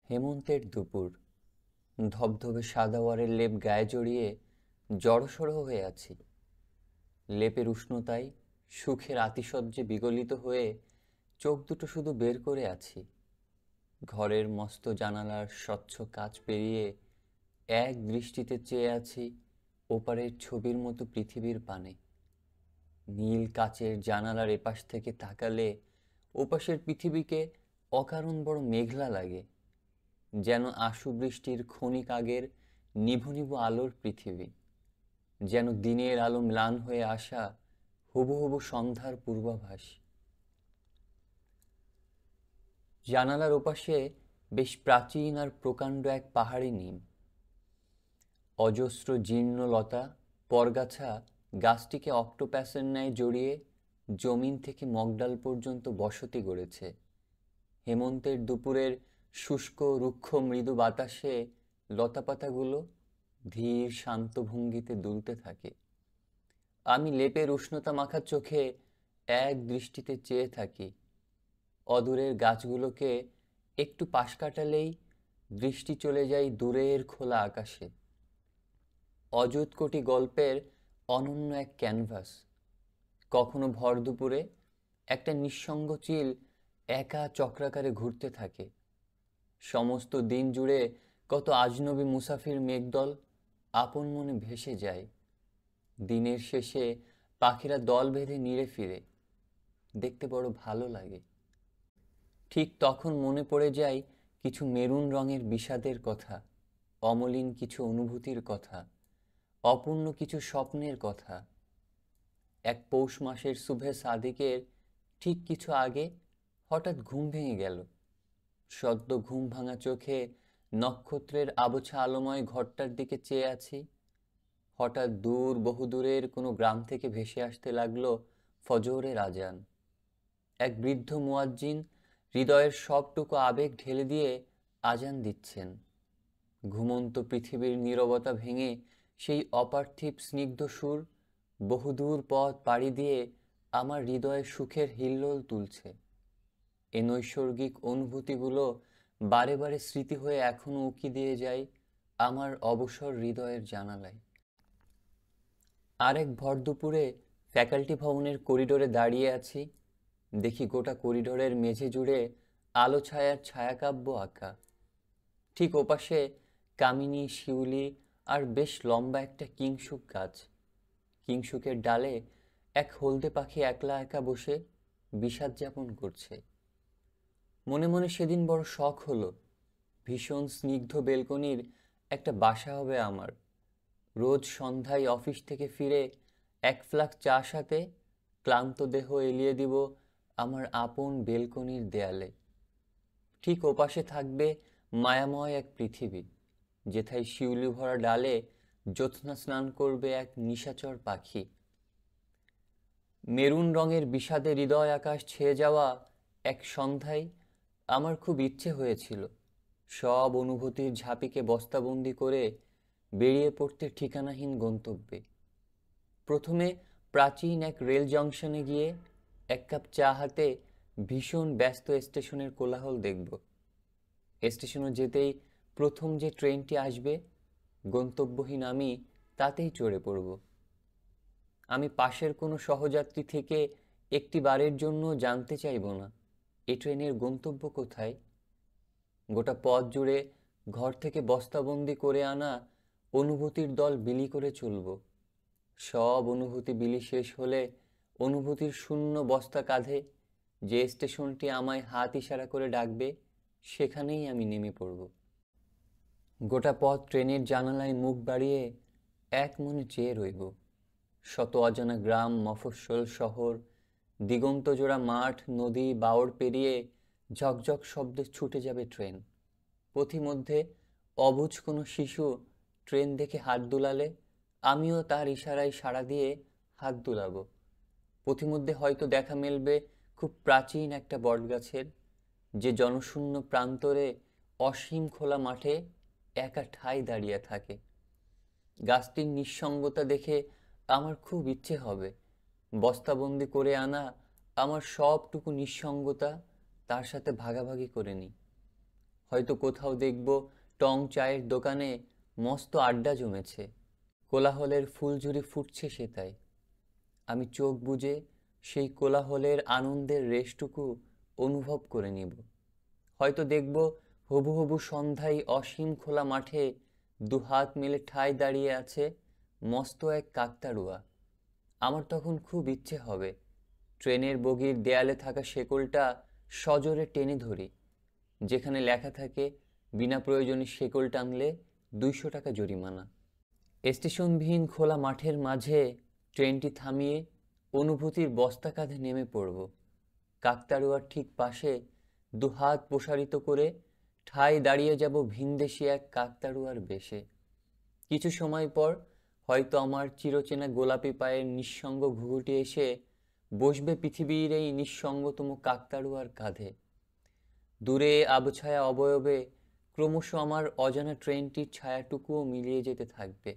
হেমন্তের দুপুর, ধবধবে সাদাওয়ারের লেপ গায়ে জড়িয়ে জড়সড় হয়ে আছি। লেপের উষ্ণতায় সুখের আতিশয্যে বিগলিত হয়ে চোখ দুটো শুধু বের করে আছি। ঘরের মস্ত জানালার স্বচ্ছ কাচ পেরিয়ে এক দৃষ্টিতে চেয়ে আছি ওপারের ছবির মতো পৃথিবীর পানে। নীল কাচের জানালার এপাশ থেকে তাকালে ওপাশের পৃথিবীকে অকারণ বড় মেঘলা লাগে, যেন আশু বৃষ্টির ক্ষণিক আগের নিভু নিভু আলোর পৃথিবী, যেন দিনের আলো ম্লান হয়ে আসা হুবহু সন্ধ্যার পূর্বাভাস। জানালার ওপাশে বেশ প্রাচীন আর প্রকাণ্ড এক পাহাড়ি নিম। অজস্র জীর্ণ লতা পরগাছা গাছটিকে অক্টোপ্যাসের ন্যায় জড়িয়ে জমিন থেকে মগডাল পর্যন্ত বসতি গড়েছে। হেমন্তের দুপুরের শুষ্ক রুক্ষ মৃদু বাতাসে লতাপাতাগুলো ধীর শান্ত ভঙ্গিতে দুলতে থাকে। আমি লেপের উষ্ণতা মাখা চোখে এক দৃষ্টিতে চেয়ে থাকি। অদূরের গাছগুলোকে একটু পাশ কাটালেই দৃষ্টি চলে যায় দূরের খোলা আকাশে। অযুত কোটি গল্পের অনন্য এক ক্যানভাস। কখনো ভর দুপুরে একটা নিঃসঙ্গ চিল একা চক্রাকারে ঘুরতে থাকে। সমস্ত দিন জুড়ে কত আজনবী মুসাফির মেঘদল আপন মনে ভেসে যায়। দিনের শেষে পাখিরা দল বেঁধে নিড়ে ফিরে, দেখতে বড় ভালো লাগে। ঠিক তখন মনে পড়ে যায় কিছু মেরুন রঙের বিষাদের কথা, অমলিন কিছু অনুভূতির কথা, অপূর্ণ কিছু স্বপ্নের কথা। এক পৌষ মাসের সুবহে সাদিকের ঠিক কিছু আগে হঠাৎ ঘুম ভেঙে গেল। সদ্য ঘুম ভাঙা চোখে নক্ষত্রের আবছা আলোময় ঘরটার দিকে চেয়ে আছি। হঠাৎ দূর বহুদূরের কোনো গ্রাম থেকে ভেসে আসতে লাগলো ফজরের আজান। এক বৃদ্ধ মুয়াজ্জিন হৃদয়ের সবটুকু আবেগ ঢেলে দিয়ে আজান দিচ্ছেন। ঘুমন্ত পৃথিবীর নীরবতা ভেঙে সেই অপার্থিব স্নিগ্ধ সুর বহুদূর পথ পাড়ি দিয়ে আমার হৃদয়ে সুখের হিল্লোল তুলছে। এ নৈসর্গিক অনুভূতিগুলো বারে বারে স্মৃতি হয়ে এখনো উকি দিয়ে যায় আমার অবসর হৃদয়ের জানালায়। আরেক ভর দুপুরে ফ্যাকাল্টি ভবনের করিডোরে দাঁড়িয়ে আছি। দেখি গোটা করিডোরের মেঝে জুড়ে আলো ছায়ার ছায়াকাব্য আঁকা। ঠিক ওপাশে কামিনী, শিউলি আর বেশ লম্বা একটা কিংশুক গাছ। কিংশুকের ডালে এক হলদে পাখি একলা একা বসে বিষাদ যাপন করছে। মনে মনে সেদিন বড় শখ হলো, ভীষণ স্নিগ্ধ বেলকনির একটা বাসা হবে আমার। রোজ সন্ধ্যায় অফিস থেকে ফিরে এক ফ্লাস্ক চা সাথে ক্লান্ত দেহ এলিয়ে দিব আমার আপন বেলকনির দেয়ালে। ঠিক ওপাশে থাকবে মায়াময় এক পৃথিবী, যেথায় শিউলি ভরা ডালে জ্যোৎস্না স্নান করবে এক নিশাচর পাখি। মেরুন রঙের বিষাদে হৃদয় আকাশ ছেয়ে যাওয়া এক সন্ধ্যায় আমার খুব ইচ্ছে হয়েছিল সব অনুভূতির ঝাঁপিকে বস্তাবন্দি করে বেরিয়ে পড়তে ঠিকানাহীন গন্তব্যে। প্রথমে প্রাচীন এক রেল জংশনে গিয়ে এক কাপ চা হাতে ভীষণ ব্যস্ত স্টেশনের কোলাহল দেখব। স্টেশনে যেতেই প্রথম যে ট্রেনটি আসবে, গন্তব্যহীন আমি তাতেই চড়ে পড়ব। আমি পাশের কোনো সহযাত্রী থেকে একটি বারের জন্য জানতে চাইব না এ ট্রেনের গন্তব্য কোথায়। গোটা পথ জুড়ে ঘর থেকে বস্তাবন্দি করে আনা অনুভূতির দল বিলি করে চলব। সব অনুভূতি বিলি শেষ হলে অনুভূতির শূন্য বস্তা কাঁধে যে স্টেশনটি আমায় হাত ইশারা করে ডাকবে, সেখানেই আমি নেমে পড়ব। গোটা পথ ট্রেনের জানালায় মুখ বাড়িয়ে এক মনে চেয়ে রইব। শত অজানা গ্রাম, মফস্বল শহর, দিগন্তজোড়া মাঠ, নদী, বাওড় পেরিয়ে ঝকঝক শব্দে ছুটে যাবে ট্রেন। পথিমধ্যে অবুঝ কোনো শিশু ট্রেন দেখে হাত দুলালে আমিও তার ইশারায় সাড়া দিয়ে হাত দুলাব। পথিমধ্যে হয়তো দেখা মেলবে খুব প্রাচীন একটা বটগাছের, যে জনশূন্য প্রান্তরে অসীম খোলা মাঠে একা ঠাই দাঁড়িয়ে থাকে। গাছটির নিঃসঙ্গতা দেখে আমার খুব ইচ্ছে হবে বস্তাবন্দি করে আনা আমার সবটুকু নিঃসঙ্গতা তার সাথে ভাগাভাগি করে নিই। হয়তো কোথাও দেখব টং চায়ের দোকানে মস্ত আড্ডা জমেছে, কোলাহলের ফুলঝুরি ফুটছে সেটাই। আমি চোখ বুজে সেই কোলাহলের আনন্দের রেশটুকু অনুভব করে নিব। হয়তো দেখব হবু হবু সন্ধ্যায় অসীম খোলা মাঠে দুহাত মেলে ঠায় দাঁড়িয়ে আছে মস্ত এক কাকতাড়ুয়া। আমার তখন খুব ইচ্ছে হবে ট্রেনের বগির দেয়ালে থাকা শেকলটা সজোরে টেনে ধরি, যেখানে লেখা থাকে বিনা প্রয়োজনে শেকল টানলে 200 টাকা জরিমানা। স্টেশনবিহীন খোলা মাঠের মাঝে ট্রেনটি থামিয়ে অনুভূতির বস্তা কাঁধে নেমে পড়ব। কাকতাড়ুয়ার ঠিক পাশে দুহাত প্রসারিত করে ঠায় দাঁড়িয়ে যাব ভিনদেশি এক কাকতাড়ুয়ার বেশে। কিছু সময় পর হয়তো আমার চিরচেনা গোলাপি পায়ের নিঃসঙ্গ ঘুঘুটি এসে বসবে পৃথিবীর এই নিঃসঙ্গতম কাকতাড়ুয়ার কাঁধে। দূরে আবছায়া অবয়বে ক্রমশ আমার অজানা ট্রেনটির ছায়াটুকুও মিলিয়ে যেতে থাকবে।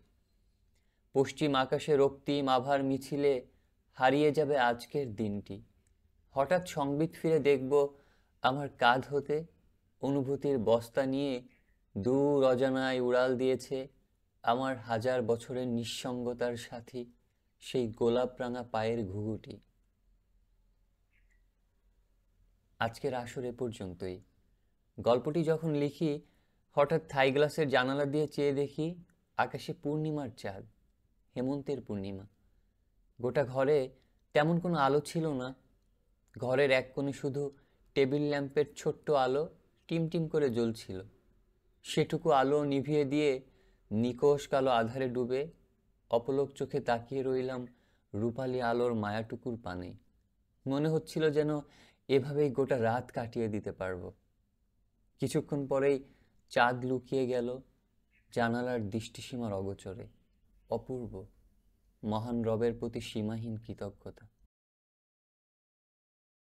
পশ্চিম আকাশে রক্তিম আভার মিছিলে হারিয়ে যাবে আজকের দিনটি। হঠাৎ সংবিত ফিরে দেখব আমার কাঁধ হতে অনুভূতির বস্তা নিয়ে দূর অজানায় উড়াল দিয়েছে আমার 1000 বছরের নিঃসঙ্গতার সাথী সেই গোলাপ রাঙা পায়ের ঘুঘুটি। আজকের আসর এ পর্যন্তই। গল্পটি যখন লিখি হঠাৎ থাই গ্লাসের জানালা দিয়ে চেয়ে দেখি আকাশে পূর্ণিমার চাঁদ, হেমন্তের পূর্ণিমা। গোটা ঘরে তেমন কোনো আলো ছিল না। ঘরের এক কোণে শুধু টেবিল ল্যাম্পের ছোট্ট আলো টিমটিম করে জ্বলছিল। সেটুকু আলো নিভিয়ে দিয়ে নিকষ কালো আধারে ডুবে অপলক চোখে তাকিয়ে রইলাম রূপালি আলোর মায়াটুকুর পানে। মনে হচ্ছিল যেন এভাবেই গোটা রাত কাটিয়ে দিতে পারবো। কিছুক্ষণ পরেই চাঁদ লুকিয়ে গেল জানালার দৃষ্টিসীমার অগোচরে। অপূর্ব, মহান রবের প্রতি সীমাহীন কৃতজ্ঞতা।